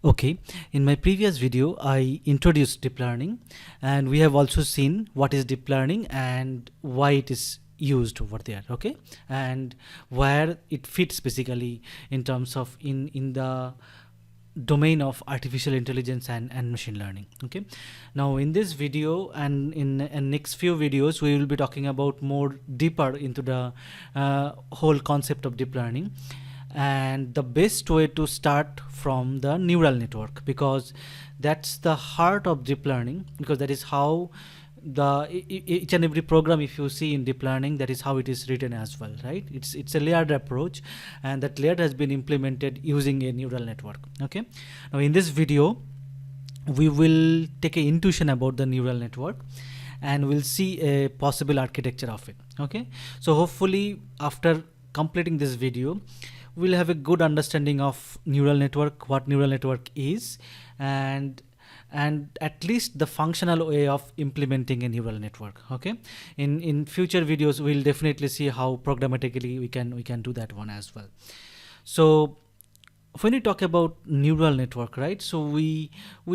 Okay, in my previous video, I introduced deep learning, and we have also seen what is deep learning and why it is used over there. Okay, and where it fits basically in terms of in the domain of artificial intelligence and machine learning. Okay, now in this video and in next few videos, we will be talking about more deeper into the whole concept of deep learning, and the best way to start from the neural network, because that's the heart of deep learning, because that is how each and every program, if you see in deep learning, that is how it is written as well, right? It's a layered approach, and that layered has been implemented using a neural network. Okay, now in this video we will take a intuition about the neural network, and we'll see a possible architecture of it. Okay, so hopefully after completing this video, we'll have a good understanding of neural network, what neural network is, and at least the functional way of implementing a neural network. Okay, in future videos we'll definitely see how programmatically we can do that one as well. So when we talk about neural network, right, so we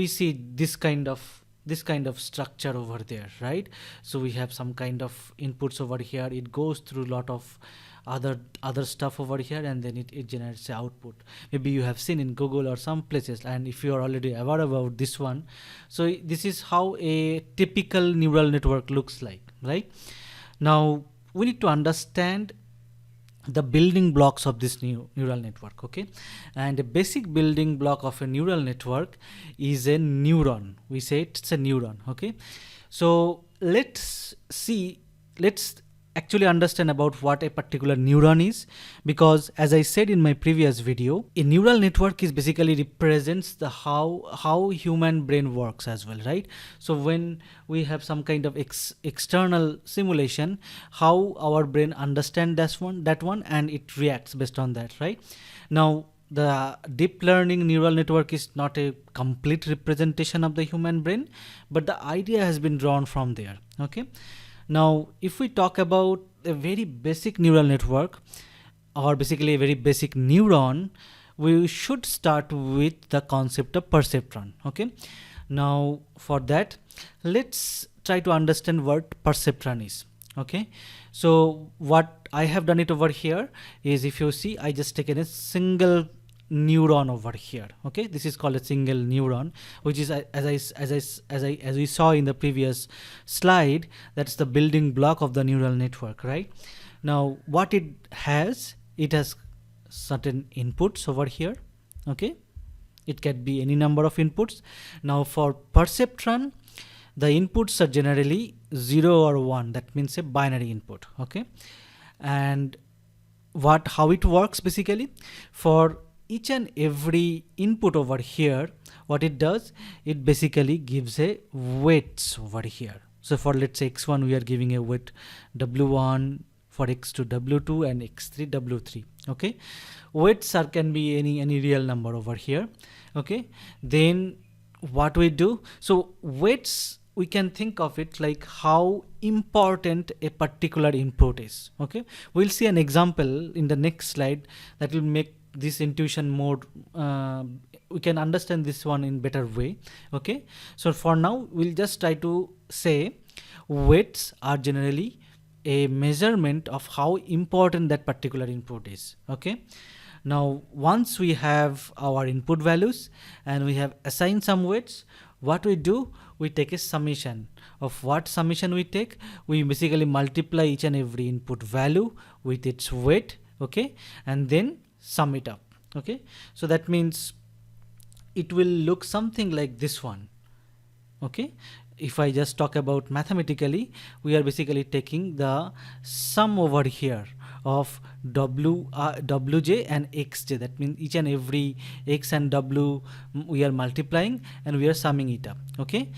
see this kind of structure over there, right? So we have some kind of inputs over here, it goes through a lot of other stuff over here, and then it generates the output. Maybe you have seen in Google or some places, and if you are already aware about this one, so this is how a typical neural network looks like, right? Now we need to understand the building blocks of this neural network. Okay, and a basic building block of a neural network is a neuron. We say it's a neuron. Okay, so let's actually understand about what a particular neuron is, because as I said in my previous video, a neural network is basically represents the how human brain works as well, right? So when we have some kind of external simulation, how our brain understand that one and it reacts based on that, right? Now the deep learning neural network is not a complete representation of the human brain, but the idea has been drawn from there. Okay, now if we talk about a very basic neural network, or basically a very basic neuron, we should start with the concept of perceptron. Okay, now for that, let's try to understand what perceptron is. Okay, so what I have done it over here is, if you see, I just taken a single neuron over here. Okay, this is called a single neuron, which is as we saw in the previous slide, that's the building block of the neural network, right? Now what it has certain inputs over here. Okay, it can be any number of inputs. Now for perceptron, the inputs are generally 0 or 1, that means a binary input. Okay, and how it works basically, for each and every input over here, what it does, it basically gives a weights over here. So for, let's say, x1, we are giving a weight w1, for x2 w2, and x3 w3. Okay, weights can be any real number over here. Okay, then what we do, so weights, we can think of it like how important a particular input is. Okay, we'll see an example in the next slide that will make this intuition more, we can understand this one in better way. Okay, so for now we'll just try to say weights are generally a measurement of how important that particular input is. Okay, now once we have our input values and we have assigned some weights, what we do, we take a summation. Of what summation we take, we basically multiply each and every input value with its weight. Okay, and then sum it up. Okay, so that means it will look something like this one. Okay, if I just talk about mathematically, we are basically taking the sum over here of wj and xj. That means each and every x and w we are multiplying and we are summing it up. Okay,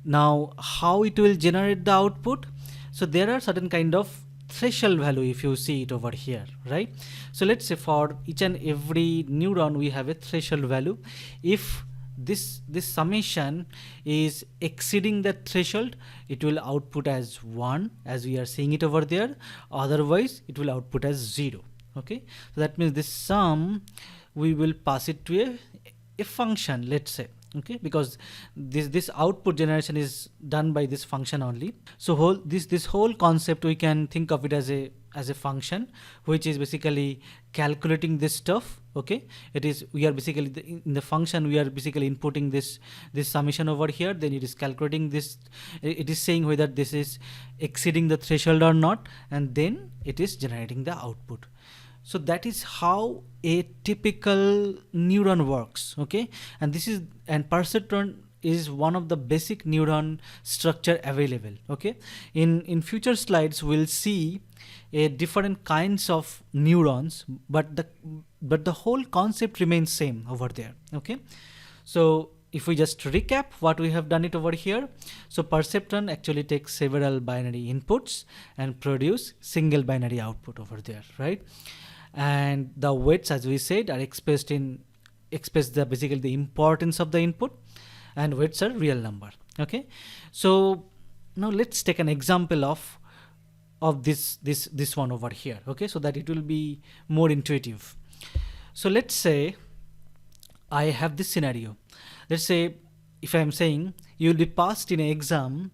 now how it will generate the output, so there are certain kind of threshold value, if you see it over here, right? So let's say for each and every neuron we have a threshold value. If this summation is exceeding the threshold, it will output as 1, as we are seeing it over there, otherwise it will output as 0. Okay, so that means this sum, we will pass it to a function, let's say, okay, because this output generation is done by this function only. So this whole concept, we can think of it as a function, which is basically calculating this stuff. Okay, it is, we are basically in the function, we are basically inputting this summation over here, then it is calculating this, it is saying whether this is exceeding the threshold or not, and then it is generating the output. So that is how a typical neuron works. Okay, and perceptron is one of the basic neuron structure available. Okay, in future slides we'll see a different kinds of neurons, but the whole concept remains same over there. Okay, so if we just recap what we have done it over here, so perceptron actually takes several binary inputs and produce single binary output over there, right? And the weights, as we said, are expressed basically the importance of the input, and weights are real number. Okay, so now let's take an example of this one over here. Okay, so that it will be more intuitive. So let's say I have this scenario. Let's say if I am saying you will be passed in an exam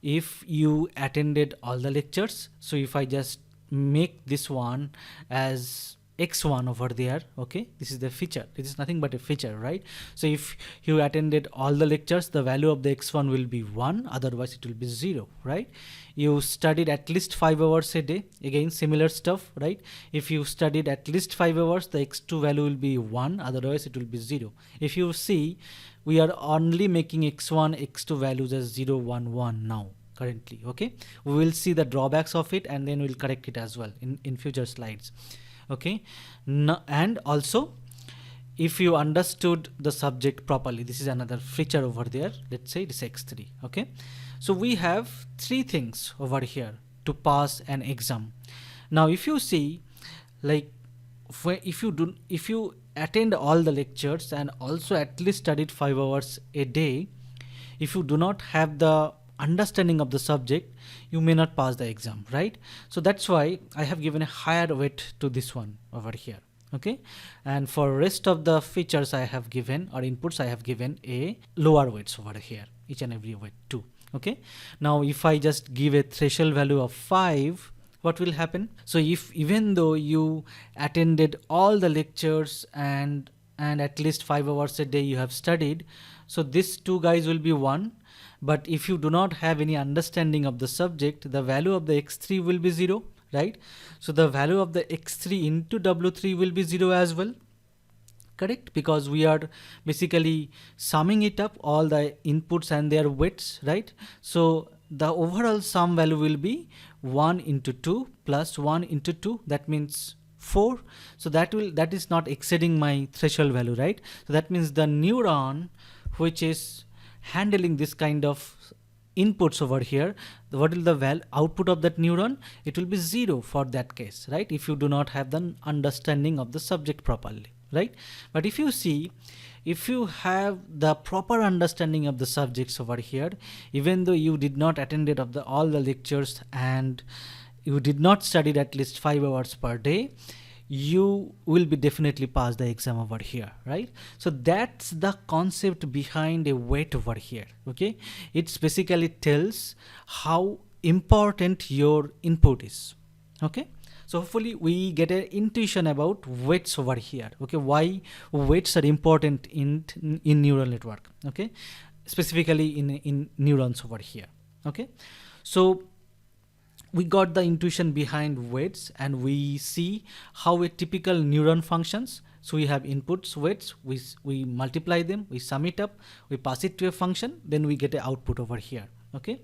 if you attended all the lectures. So if I just make this one as x1 over there, okay, this is the feature, it is nothing but a feature, right? So if you attended all the lectures, the value of the x1 will be 1, otherwise it will be 0, right? You studied at least 5 hours a day, again similar stuff, right? If you studied at least 5 hours, the x2 value will be 1, otherwise it will be 0. If you see, we are only making x1 x2 values as 0 1 1 now currently. Okay, we will see the drawbacks of it, and then we'll correct it as well in future slides. Okay, and also if you understood the subject properly, this is another feature over there. Let's say it is x3. Okay, so we have 3 things over here to pass an exam. Now if you see, like if you attend all the lectures and also at least studied 5 hours a day, if you do not have the understanding of the subject, you may not pass the exam, right? So that's why I have given a higher weight to this one over here. Okay, and for rest of the features I have given, or inputs, I have given a lower weights over here, each and every weight 2. Okay, now if I just give a threshold value of 5, what will happen? So if even though you attended all the lectures and at least 5 hours a day you have studied, so these 2 guys will be 1. But if you do not have any understanding of the subject, the value of the x3 will be 0, right? So the value of the x3 into w3 will be 0 as well, correct? Because we are basically summing it up, all the inputs and their weights, right? So the overall sum value will be 1 into 2 plus 1 into 2, that means 4. So that is not exceeding my threshold value, right? So that means the neuron which is handling this kind of inputs over here, what will the output of that neuron? It will be 0 for that case, right? If you do not have the understanding of the subject properly, right? But if you see, if you have the proper understanding of the subjects over here, even though you did not attend all the lectures and you did not study at least 5 hours per day, you will be definitely pass the exam over here, right? So that's the concept behind a weight over here. Okay, it's basically tells how important your input is. Okay, so hopefully we get an intuition about weights over here. Okay, why weights are important in neural network. Okay, specifically in neurons over here. Okay, so we got the intuition behind weights, and we see how a typical neuron functions. So we have inputs, weights, we multiply them, we sum it up, we pass it to a function, then we get an output over here. Okay,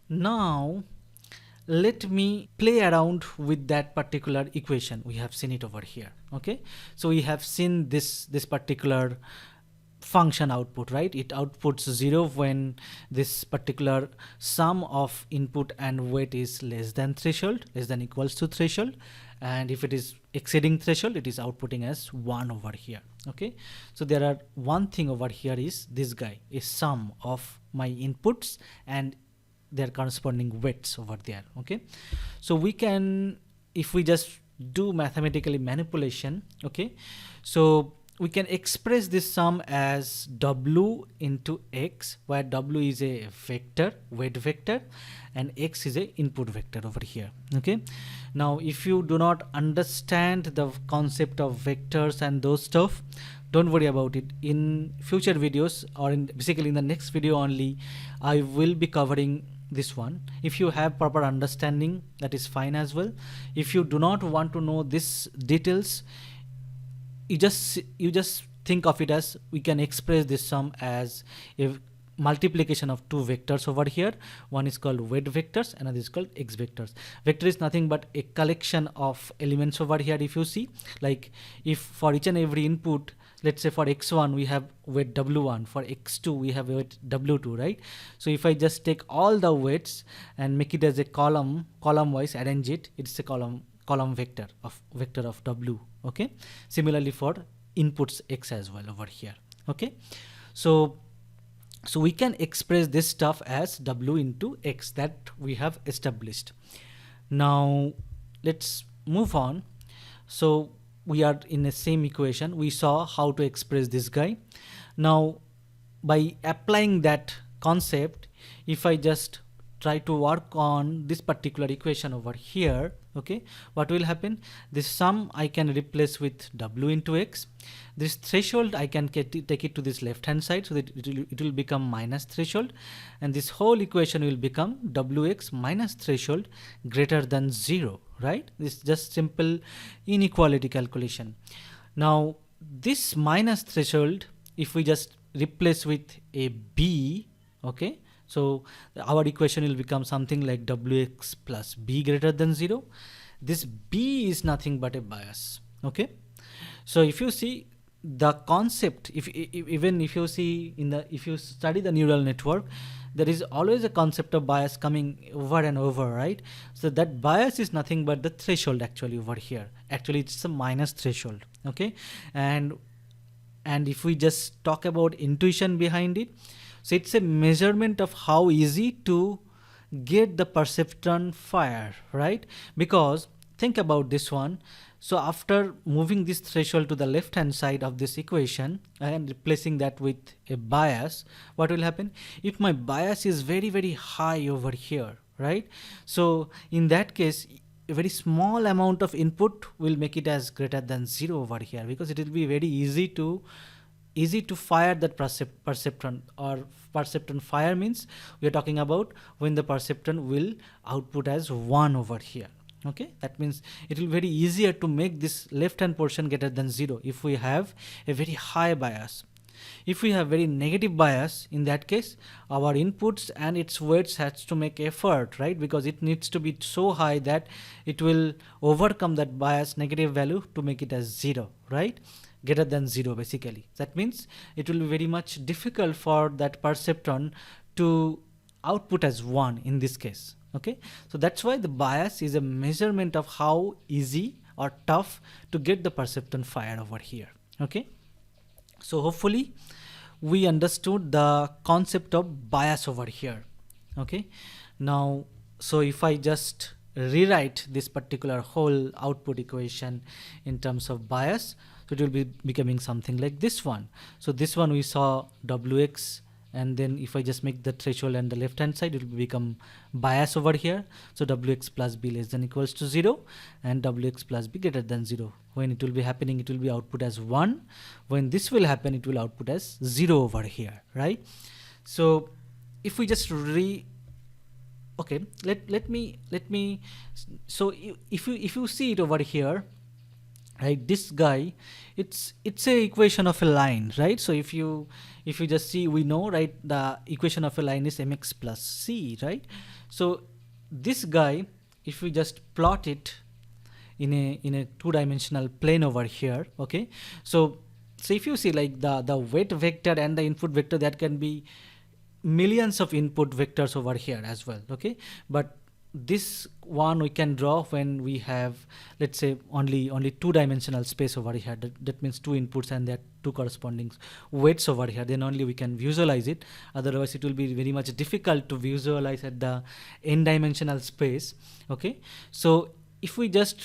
now let me play around with that particular equation. We have seen it over here. Okay, so we have seen this particular function output, right? It outputs 0 when this particular sum of input and weight is less than threshold, less than equals to threshold, and if it is exceeding threshold, it is outputting as 1 over here. Okay, so there are one thing over here is this guy, a sum of my inputs and their corresponding weights over there. Okay, so we can, if we just do mathematically manipulation, okay, so we can express this sum as w into x, where w is a vector, weight vector, and x is a input vector over here. Okay, now if you do not understand the concept of vectors and those stuff, don't worry about it. In future videos, or in basically in the next video only, I will be covering this one. If you have proper understanding, that is fine as well. If you do not want to know this details, you just think of it as we can express this sum as a multiplication of two vectors over here. One is called weight vectors, another is called x vectors. Vector is nothing but a collection of elements over here. If you see, like if for each and every input, let's say for x1 we have weight w1, for x2 we have weight w2, right? So if I just take all the weights and make it as a column wise, arrange it, it's a column vector of w. Okay, similarly for inputs x as well over here. Okay, so we can express this stuff as w into x, that we have established. Now let's move on. So we are in the same equation. We saw how to express this guy. Now by applying that concept, if I just try to work on this particular equation over here, okay, what will happen? This sum I can replace with w into x. This threshold I can take it to this left hand side, so that it will become minus threshold, and this whole equation will become wx minus threshold greater than 0, right? This is just simple inequality calculation. Now this minus threshold, if we just replace with a b, okay, so our equation will become something like wx plus b greater than 0. This b is nothing but a bias. Okay, so if you see the concept, even if you see if you study the neural network, there is always a concept of bias coming over and over, right? So that bias is nothing but the threshold actually over here. Actually it's a minus threshold. Okay, and if we just talk about intuition behind it, so it's a measurement of how easy to get the perceptron fire, right? Because think about this one. So after moving this threshold to the left hand side of this equation and replacing that with a bias, what will happen? If my bias is very, very high over here, right? So in that case, a very small amount of input will make it as greater than 0 over here, because it will be very easy to fire that perceptron. Or perceptron fire means we are talking about when the perceptron will output as 1 over here. Okay, that means it will be very easier to make this left hand portion greater than 0 if we have a very high bias. If we have very negative bias, in that case our inputs and its weights has to make effort, right? Because it needs to be so high that it will overcome that bias negative value to make it as 0, right? Greater than 0 basically. That means it will be very much difficult for that perceptron to output as 1 in this case. Okay, so that's why the bias is a measurement of how easy or tough to get the perceptron fire over here. Okay, so hopefully we understood the concept of bias over here. Okay, now so if I just rewrite this particular whole output equation in terms of bias, so it will be becoming something like this one. So this one we saw wx, and then if I just make the threshold and the left hand side, it will become bias over here. So wx plus b less than equals to 0 and wx plus b greater than 0. When it will be happening, it will be output as 1. When this will happen, it will output as 0 over here, right? So if we just okay, let me so if you see it over here, right, this guy, it's a equation of a line, right? So if you just see, we know, right, the equation of a line is mx plus c, right? So this guy, if we just plot it in a two-dimensional plane over here, okay, so if you see, like the weight vector and the input vector, that can be millions of input vectors over here as well. Okay, but this one we can draw when we have, let's say, only two-dimensional space over here. That means two inputs and there are two corresponding weights over here. Then only we can visualize it. Otherwise it will be very much difficult to visualize at the n-dimensional space. Okay, so if we just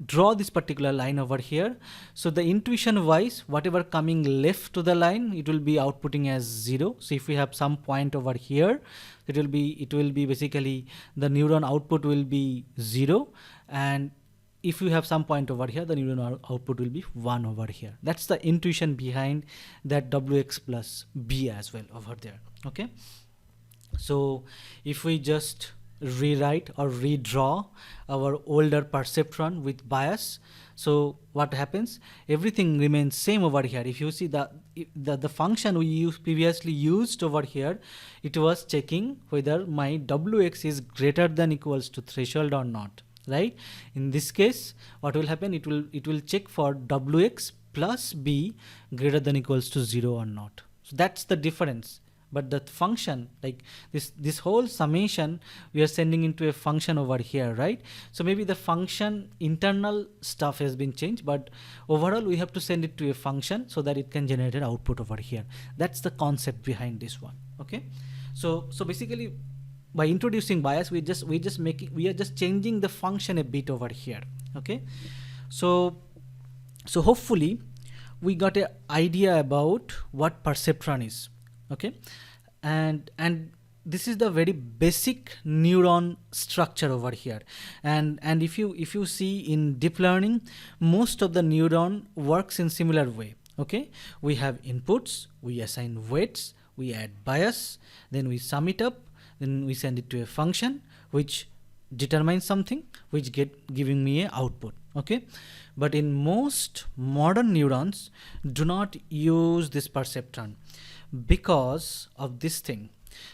draw this particular line over here. So the intuition wise, whatever coming left to the line, it will be outputting as 0. So if we have some point over here, it will be basically the neuron output will be 0, and if you have some point over here, the neuron output will be 1 over here. That's the intuition behind that Wx plus b as well over there. Okay, so if we just rewrite or redraw our older perceptron with bias, so what happens, everything remains same over here. If you see the function we previously used over here, it was checking whether my Wx is greater than equals to threshold or not, right? In this case, what will happen, it will check for Wx plus b greater than equals to 0 or not. So that's the difference. But the function, like this whole summation, we are sending into a function over here, right? So maybe the function internal stuff has been changed, but overall we have to send it to a function so that it can generate an output over here. That's the concept behind this one. Okay, so basically by introducing bias, we are just changing the function a bit over here. Okay, so hopefully we got an idea about what perceptron is. Okay, and this is the very basic neuron structure over here, and if you see in deep learning, most of the neuron works in similar way. Okay, we have inputs, we assign weights, we add bias, then we sum it up, then we send it to a function which determines something, which giving me a output. Okay, but in most modern neurons do not use this perceptron because of this thing.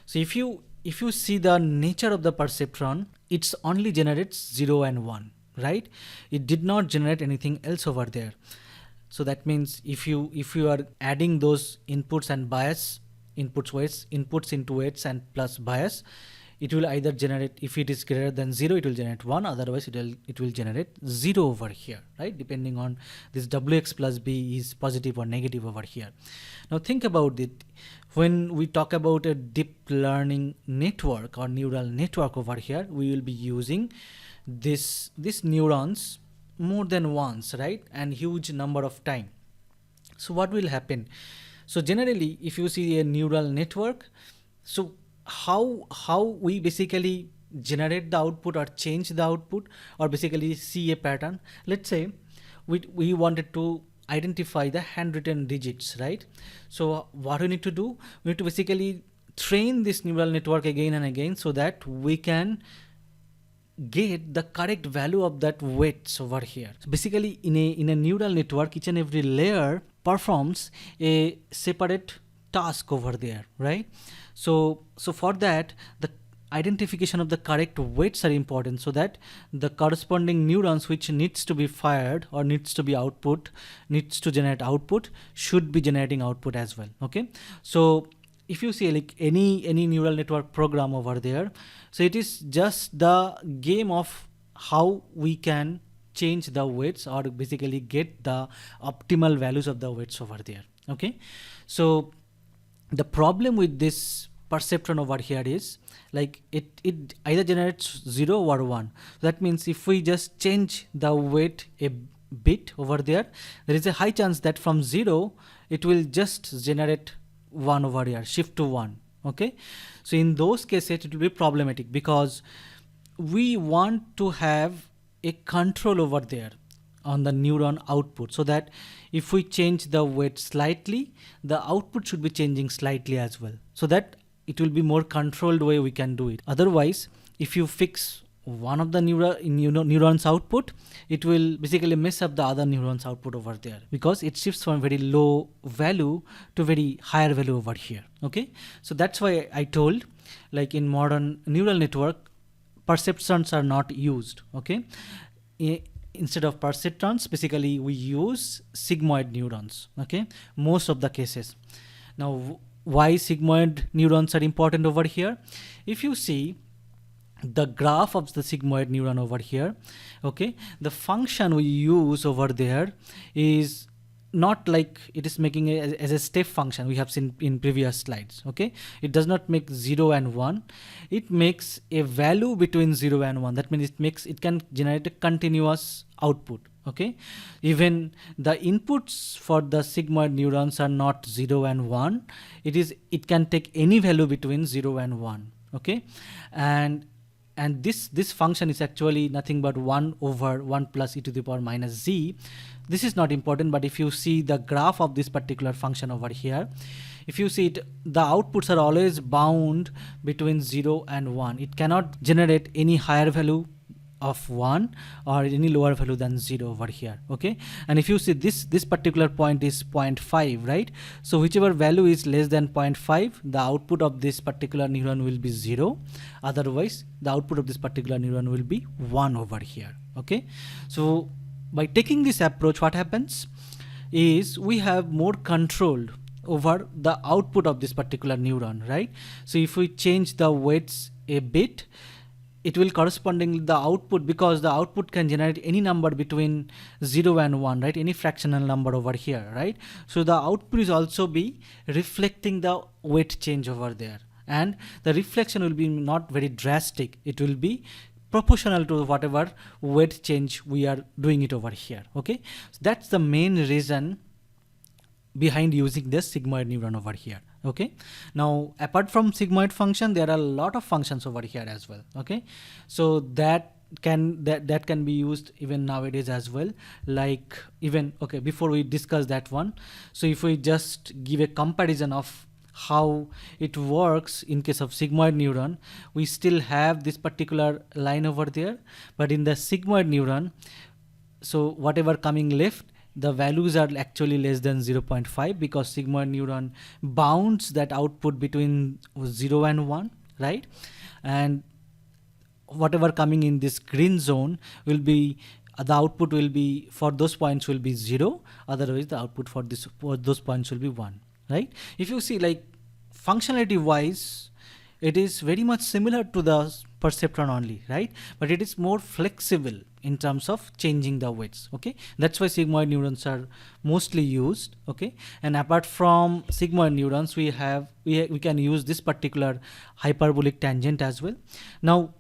So if you see the nature of the perceptron, it's only generates 0 and 1, right? It did not generate anything else over there. So that means if you are adding those inputs and bias, inputs into weights and plus bias, it will either generate, if it is greater than 0, it will generate 1, otherwise it will generate 0 over here, right? Depending on this Wx plus b is positive or negative over here. Now think about it. When we talk about a deep learning network or neural network over here, we will be using this neurons more than once, right? And huge number of time. So what will happen? So generally, if you see a neural network, so how we basically generate the output or change the output or basically see a pattern. Let's say we wanted to identify the handwritten digits, right? So what we need to do, we need to basically train this neural network again and again so that we can get the correct value of that weights over here. So basically in a neural network, each and every layer performs a separate task over there, right? So for that, the identification of the correct weights are important, so that the corresponding neurons which needs to be fired or needs to generate output should be generating output as well. Okay, so if you see like any neural network program over there, so it is just the game of how we can change the weights or basically get the optimal values of the weights over there. Okay, so the problem with this perceptron over here is like it either generates 0 or 1. That means if we just change the weight a bit over there, there is a high chance that from 0 it will just generate 1 over here, shift to 1. Okay, so in those cases it will be problematic because we want to have a control over there on the neuron output, so that if we change the weight slightly, the output should be changing slightly as well, so that it will be more controlled way we can do it. Otherwise, if you fix one of the neurons output, it will basically mess up the other neurons output over there, because it shifts from very low value to very higher value over here. Okay, so that's why I told, like in modern neural network, perceptrons are not used. Okay, instead of perceptrons, basically we use sigmoid neurons. Okay, most of the cases. Now why sigmoid neurons are important over here? If you see the graph of the sigmoid neuron over here, okay, the function we use over there is not like it is making as a step function we have seen in previous slides. Okay, it does not make 0 and 1, it makes a value between 0 and 1. That means it can generate a continuous output. Okay, even the inputs for the sigmoid neurons are not 0 and 1, it can take any value between 0 and 1. Okay, and this function is actually nothing but 1 over 1 plus e to the power minus z. This is not important, but if you see the graph of this particular function over here, if you see it, the outputs are always bound between 0 and 1. It cannot generate any higher value of 1 or any lower value than 0 over here. Okay, and if you see this particular point is 0.5, right? So whichever value is less than 0.5, the output of this particular neuron will be 0, otherwise the output of this particular neuron will be 1 over here. Okay, so by taking this approach, what happens is we have more control over the output of this particular neuron, right? So if we change the weights a bit, it will correspondingly the output, because the output can generate any number between 0 and 1, right? Any fractional number over here, right? So the output is also be reflecting the weight change over there, and the reflection will be not very drastic. It will be proportional to whatever weight change we are doing it over here. Okay, so that's the main reason behind using this sigmoid neuron over here. Okay, now apart from sigmoid function, there are a lot of functions over here as well. Okay, so that can be used even nowadays as well, like even, okay, before we discuss that one, so if we just give a comparison of how it works in case of sigmoid neuron, we still have this particular line over there, but in the sigmoid neuron, so whatever coming left, the values are actually less than 0.5, because sigmoid neuron bounds that output between 0 and 1, right? And whatever coming in this green zone will be, the output will be for those points will be 0, otherwise the output for those points will be 1, right? If you see, like, functionality wise, it is very much similar to the perceptron only, right? But it is more flexible in terms of changing the weights. Okay, that's why sigmoid neurons are mostly used. Okay, and apart from sigmoid neurons, we can use this particular hyperbolic tangent as well. Now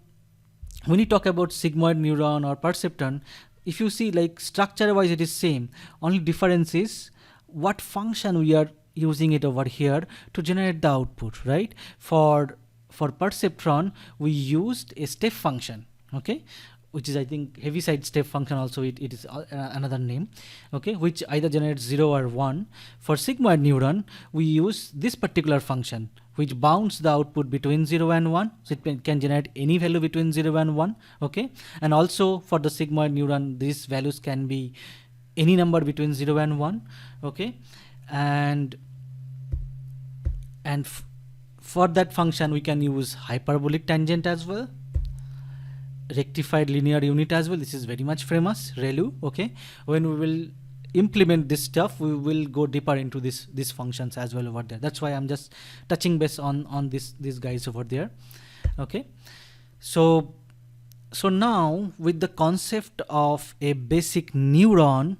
when you talk about sigmoid neuron or perceptron, if you see, like, structure wise it is same, only difference is what function we are using it over here to generate the output, right? For perceptron we used a step function, okay, which is, I think, Heaviside step function also, it is another name, okay, which either generates 0 or 1. For sigmoid neuron we use this particular function which bounds the output between 0 and 1, so it can generate any value between 0 and 1. Okay, and also for the sigmoid neuron these values can be any number between 0 and 1. Okay, and for that function we can use hyperbolic tangent as well, rectified linear unit as well. This is very much famous, ReLU. Okay, when we will implement this stuff, we will go deeper into these functions as well over there. That's why I'm just touching base on these guys over there. Okay, so now with the concept of a basic neuron,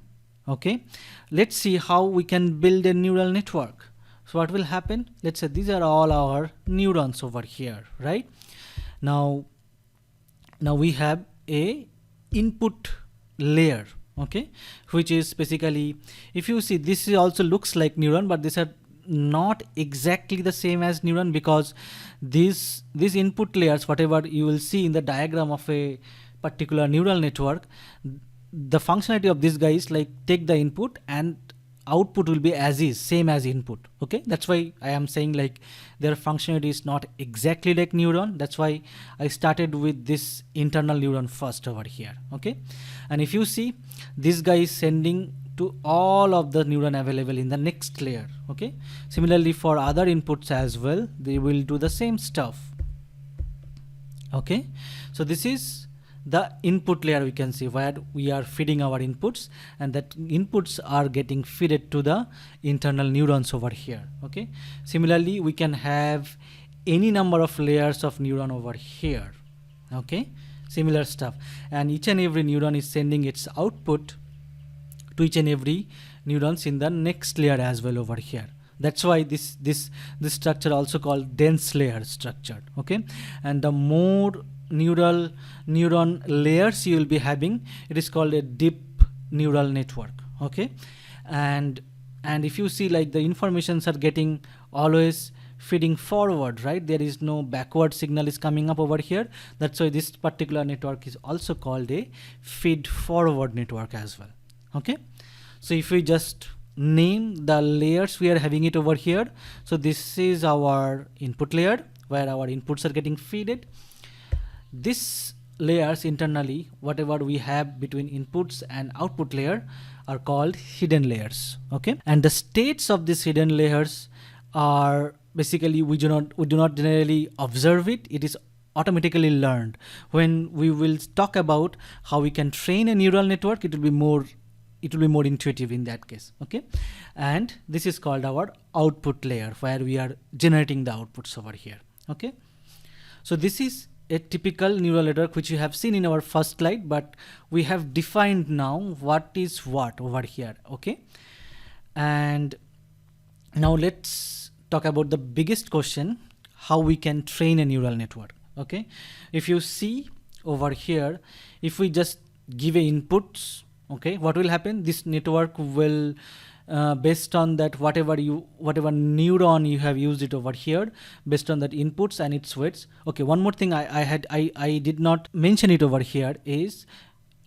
okay, let's see how we can build a neural network. So what will happen, let's say these are all our neurons over here, right? Now we have a input layer, okay, which is basically, if you see, this also looks like neuron, but these are not exactly the same as neuron, because these input layers, whatever you will see in the diagram of a particular neural network, the functionality of this guy is like take the input and output will be as is, same as input. Okay, that's why I am saying like their functionality is not exactly like neuron. That's why I started with this internal neuron first over here. Okay, and if you see, this guy is sending to all of the neuron available in the next layer. Okay, similarly for other inputs as well, they will do the same stuff. Okay, so this is the input layer, we can see where we are feeding our inputs, and that inputs are getting fed to the internal neurons over here. Okay, similarly we can have any number of layers of neuron over here. Okay, similar stuff, and each and every neuron is sending its output to each and every neurons in the next layer as well over here. That's why this structure also called dense layer structure. Okay, and the more neuron layers you will be having, it is called a deep neural network. Okay, and if you see, like, the informations are getting always feeding forward, right? There is no backward signal is coming up over here. That's why this particular network is also called a feed forward network as well. Okay, so if we just name the layers we are having it over here, so this is our input layer where our inputs are getting fed. This layers internally, whatever we have between inputs and output layer, are called hidden layers. Okay, and the states of these hidden layers are basically we do not generally observe it. It is automatically learned. When we will talk about how we can train a neural network, it will be more intuitive in that case. Okay, and this is called our output layer where we are generating the outputs over here. Okay, so this is a typical neural network which you have seen in our first slide, but we have defined now what is what over here. Okay, and now let's talk about the biggest question, how we can train a neural network. Okay, if you see over here, if we just give a inputs, okay, what will happen? This network will based on that whatever neuron you have used it over here, based on that inputs and its weights. Okay, one more thing I did not mention it over here is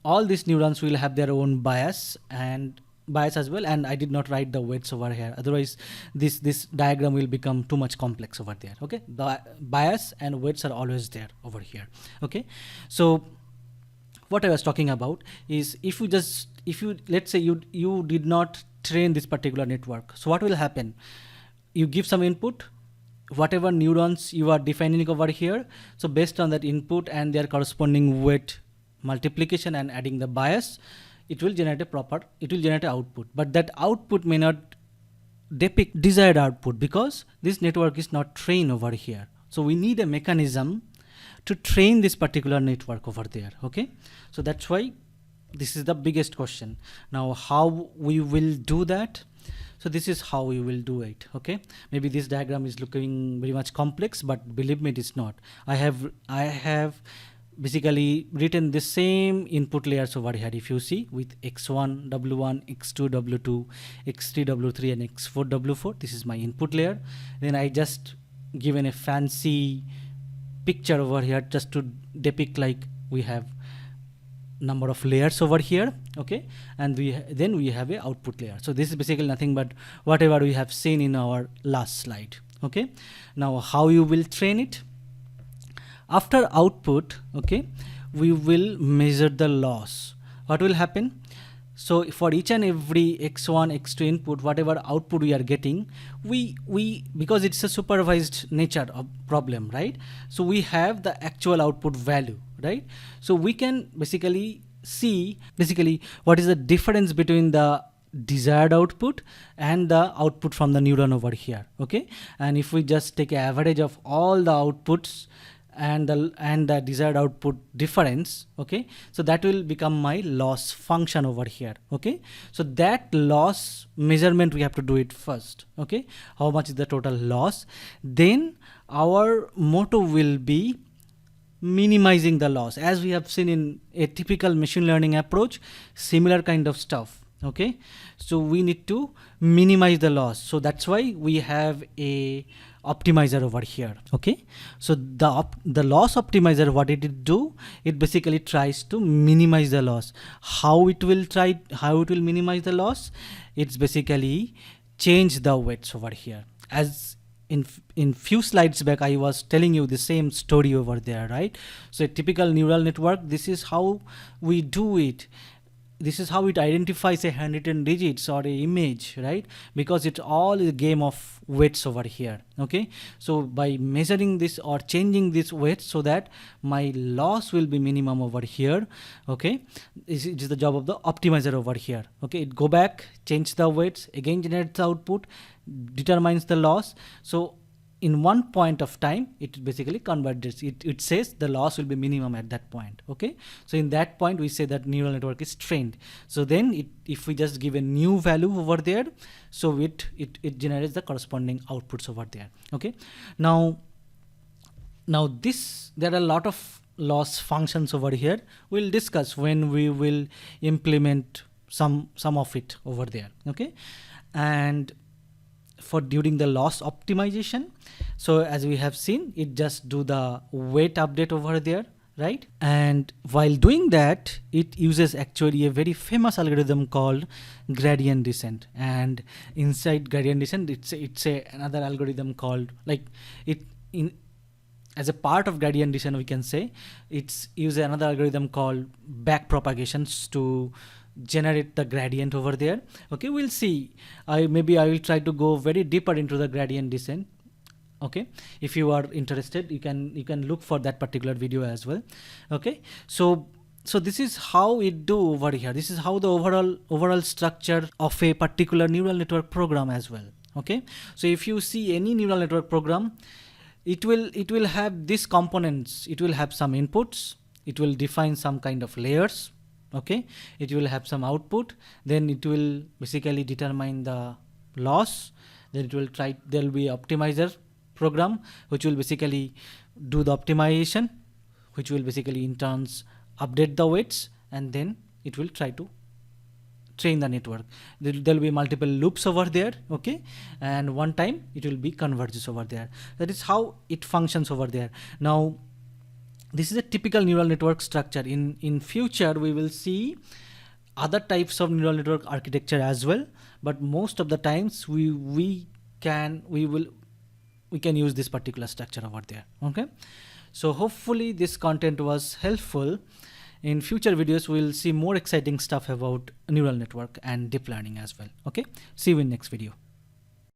all these neurons will have their own bias as well, and I did not write the weights over here, otherwise this diagram will become too much complex over there. Okay, the bias and weights are always there over here. Okay, so what I was talking about is if you let's say you did not train this particular network, so what will happen? You give some input, whatever neurons you are defining over here, so based on that input and their corresponding weight multiplication and adding the bias, it will generate an output, but that output may not depict desired output because this network is not trained over here. So we need a mechanism to train this particular network over there. Okay, so that's why this is the biggest question. Now how we will do that? So this is how we will do it. Okay, maybe this diagram is looking very much complex, but believe me, it is not. I have basically written the same input layers over here. If you see, with x1 w1, x2 w2, x3 w3 and x4 w4, this is my input layer. Then I just given a fancy picture over here just to depict, like, we have number of layers over here. Okay, and then we have a output layer. So this is basically nothing but whatever we have seen in our last slide. Okay, now how you will train it? After output, okay, we will measure the loss. What will happen? So for each and every x1 x2 input, whatever output we are getting, we because it's a supervised nature of problem, right? So we have the actual output value, right? So we can basically see what is the difference between the desired output and the output from the neuron over here. Okay, and if we just take an average of all the outputs and the desired output difference, okay, so that will become my loss function over here. Okay, so that loss measurement we have to do it first. Okay, how much is the total loss? Then our motto will be minimizing the loss, as we have seen in a typical machine learning approach, similar kind of stuff. Okay, so we need to minimize the loss, so that's why we have a optimizer over here. Okay, so the loss optimizer, what it will do, it basically tries to minimize the loss. How it will minimize the loss? It's basically change the weights over here. As in few slides back, I was telling you the same story over there, right? So a typical neural network, this is how we do it. This is how it identifies a handwritten digits or a image, right? Because it's all a game of weights over here. Okay, so by measuring this or changing this weight so that my loss will be minimum over here. Okay, it is the job of the optimizer over here. Okay, it go back, change the weights, again generates the output, determines the loss. So in one point of time it basically converges. It says the loss will be minimum at that point. Okay, so in that point we say that neural network is trained. So then if we just give a new value over there, so it generates the corresponding outputs over there. Okay, now this, there are a lot of loss functions over here. We'll discuss when we will implement some of it over there. Okay, and for during the loss optimization, so as we have seen, it just do the weight update over there, right? And while doing that, it uses actually a very famous algorithm called gradient descent. And inside gradient descent, it's another algorithm called, like, as a part of gradient descent, we can say it's use another algorithm called back propagations to generate the gradient over there. Okay, we'll see. Maybe I will try to go very deeper into the gradient descent. Okay, if you are interested, you can look for that particular video as well. Okay, so this is how it do over here. This is how the overall structure of a particular neural network program as well. Okay, so if you see any neural network program, it will have these components. It will have some inputs, it will define some kind of layers. Okay, it will have some output, then it will basically determine the loss, then it will try, there will be optimizer program which will basically do the optimization, which will basically in turns update the weights, and then it will try to train the network. There will be multiple loops over there. Okay, and one time it will be converges over there. That is how it functions over there. Now this is a typical neural network structure. In future we will see other types of neural network architecture as well, but most of the times we can use this particular structure over there. Okay, so hopefully this content was helpful. In future videos we'll see more exciting stuff about neural network and deep learning as well. Okay, see you in next video.